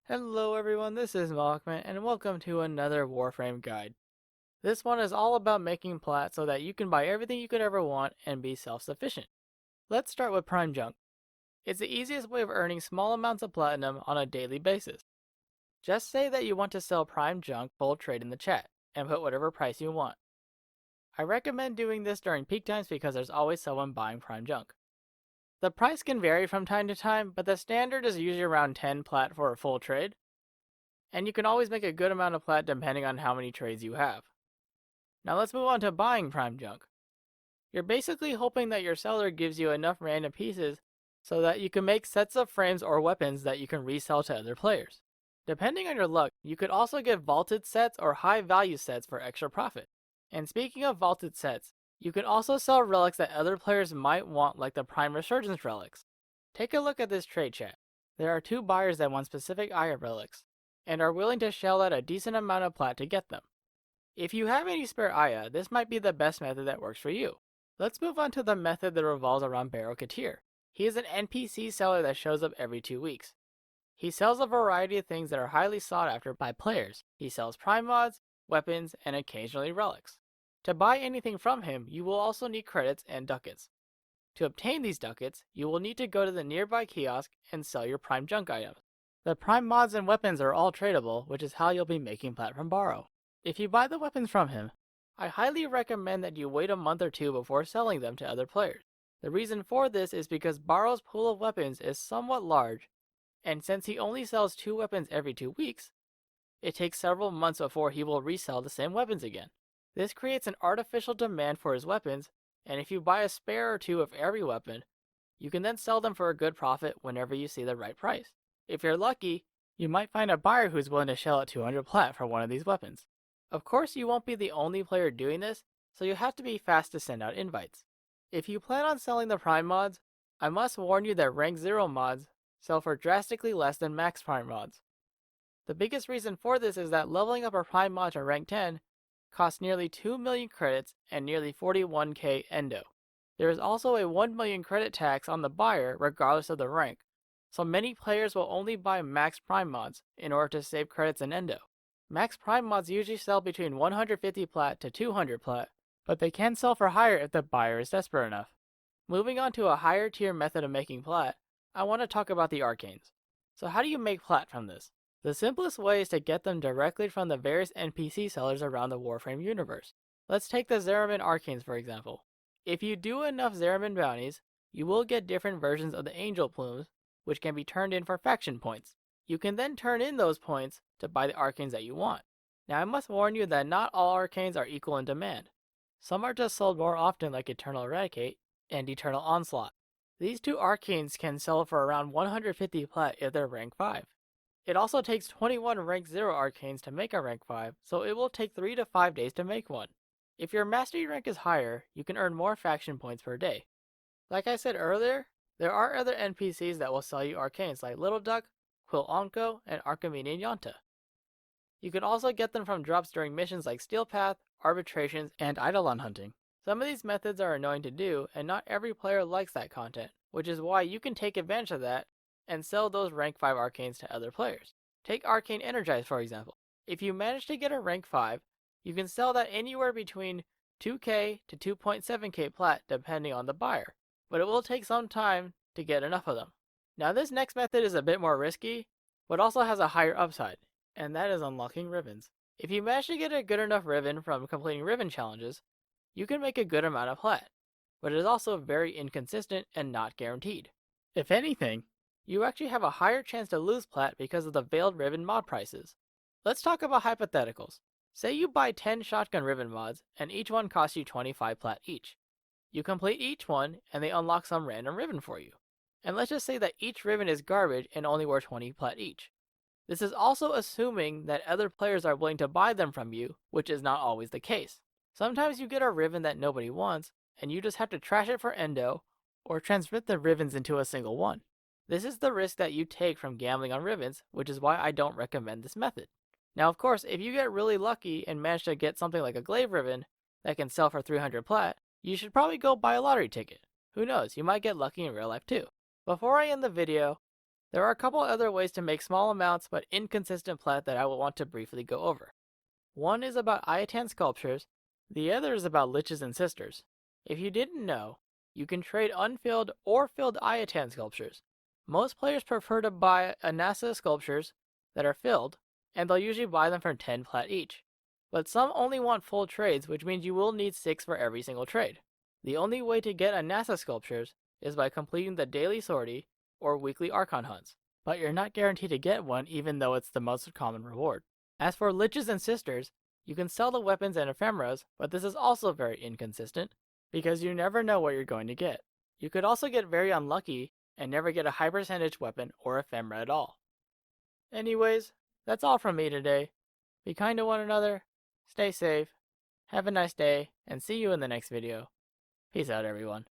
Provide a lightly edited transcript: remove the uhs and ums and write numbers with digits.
Hello everyone, this is Moehawkman and welcome to another Warframe guide. This one is all about making plat so that you can buy everything you could ever want and be self-sufficient. Let's start with Prime Junk. It's the easiest way of earning small amounts of platinum on a daily basis. Just say that you want to sell Prime Junk full trade in the chat, and put whatever price you want. I recommend doing this during peak times because there's always someone buying Prime Junk. The price can vary from time to time, but the standard is usually around 10 plat for a full trade, and you can always make a good amount of plat depending on how many trades you have. Now let's move on to buying Prime Junk. You're basically hoping that your seller gives you enough random pieces so that you can make sets of frames or weapons that you can resell to other players. Depending on your luck, you could also get vaulted sets or high value sets for extra profit. And speaking of vaulted sets, you can also sell relics that other players might want, like the Prime Resurgence relics. Take a look at this trade chat. There are two buyers that want specific Aya relics, and are willing to shell out a decent amount of plat to get them. If you have any spare Aya, this might be the best method that works for you. Let's move on to the method that revolves around Baron Katir. He is an NPC seller that shows up every 2 weeks. He sells a variety of things that are highly sought after by players. He sells prime mods, weapons, and occasionally relics. To buy anything from him, you will also need credits and ducats. To obtain these ducats, you will need to go to the nearby kiosk and sell your Prime Junk items. The Prime mods and weapons are all tradable, which is how you'll be making plat from Borrow. If you buy the weapons from him, I highly recommend that you wait a month or two before selling them to other players. The reason for this is because Borrow's pool of weapons is somewhat large, and since he only sells 2 weapons every 2 weeks, it takes several months before he will resell the same weapons again. This creates an artificial demand for his weapons, and if you buy a spare or 2 of every weapon, you can then sell them for a good profit whenever you see the right price. If you're lucky, you might find a buyer who's willing to shell out 200 plat for one of these weapons. Of course, you won't be the only player doing this, so you have to be fast to send out invites. If you plan on selling the Prime mods, I must warn you that rank 0 mods sell for drastically less than max Prime mods. The biggest reason for this is that leveling up a Prime mod to rank 10 costs nearly 2 million credits and nearly 41k endo. There is also a 1 million credit tax on the buyer regardless of the rank, so many players will only buy max Prime mods in order to save credits and endo. Max Prime mods usually sell between 150 plat to 200 plat, but they can sell for higher if the buyer is desperate enough. Moving on to a higher tier method of making plat, I want to talk about the arcanes. So how do you make plat from this? The simplest way is to get them directly from the various NPC sellers around the Warframe universe. Let's take the Zeramin arcanes for example. If you do enough Zeramin bounties, you will get different versions of the angel plumes, which can be turned in for faction points. You can then turn in those points to buy the arcanes that you want. Now I must warn you that not all arcanes are equal in demand. Some are just sold more often, like Eternal Eradicate and Eternal Onslaught. These two arcanes can sell for around 150 plat if they're rank 5. It also takes 21 rank 0 arcanes to make a rank 5, so it will take 3 to 5 days to make one. If your mastery rank is higher, you can earn more faction points per day. Like I said earlier, there are other NPCs that will sell you arcanes like Little Duck, Quill Onko, and Archimedian Yonta. You can also get them from drops during missions like Steel Path, arbitrations, and Eidolon hunting. Some of these methods are annoying to do, and not every player likes that content, which is why you can take advantage of that and sell those rank 5 arcanes to other players. Take Arcane Energize for example. If you manage to get a rank 5, you can sell that anywhere between 2k to 2.7k plat depending on the buyer, but it will take some time to get enough of them. Now this next method is a bit more risky, but also has a higher upside, and that is unlocking ribbons. If you manage to get a good enough ribbon from completing ribbon challenges, you can make a good amount of plat, but it is also very inconsistent and not guaranteed. If anything, you actually have a higher chance to lose plat because of the veiled ribbon mod prices. Let's talk about hypotheticals. Say you buy 10 shotgun ribbon mods and each one costs you 25 plat each. You complete each one and they unlock some random ribbon for you. And let's just say that each ribbon is garbage and only worth 20 plat each. This is also assuming that other players are willing to buy them from you, which is not always the case. Sometimes you get a ribbon that nobody wants, and you just have to trash it for endo, or transmit the ribbons into a single one. This is the risk that you take from gambling on ribbons, which is why I don't recommend this method. Now of course, if you get really lucky and manage to get something like a glaive ribbon that can sell for 300 plat, you should probably go buy a lottery ticket. Who knows, you might get lucky in real life too. Before I end the video, There are a couple other ways to make small amounts but inconsistent plat that I will want to briefly go over. One is about Ayatan sculptures, the other is about liches and sisters. If you didn't know, you can trade unfilled or filled Ayatan sculptures. Most players prefer to buy Anasa sculptures that are filled, and they'll usually buy them for 10 plat each. But some only want full trades, which means you will need 6 for every single trade. The only way to get Anasa sculptures is by completing the daily sortie or weekly Archon hunts, but you're not guaranteed to get one even though it's the most common reward. As for liches and sisters, you can sell the weapons and ephemeras, but this is also very inconsistent, because you never know what you're going to get. You could also get very unlucky and never get a high percentage weapon or ephemera at all. Anyways, that's all from me today. Be kind to one another, stay safe, have a nice day, and see you in the next video. Peace out, everyone.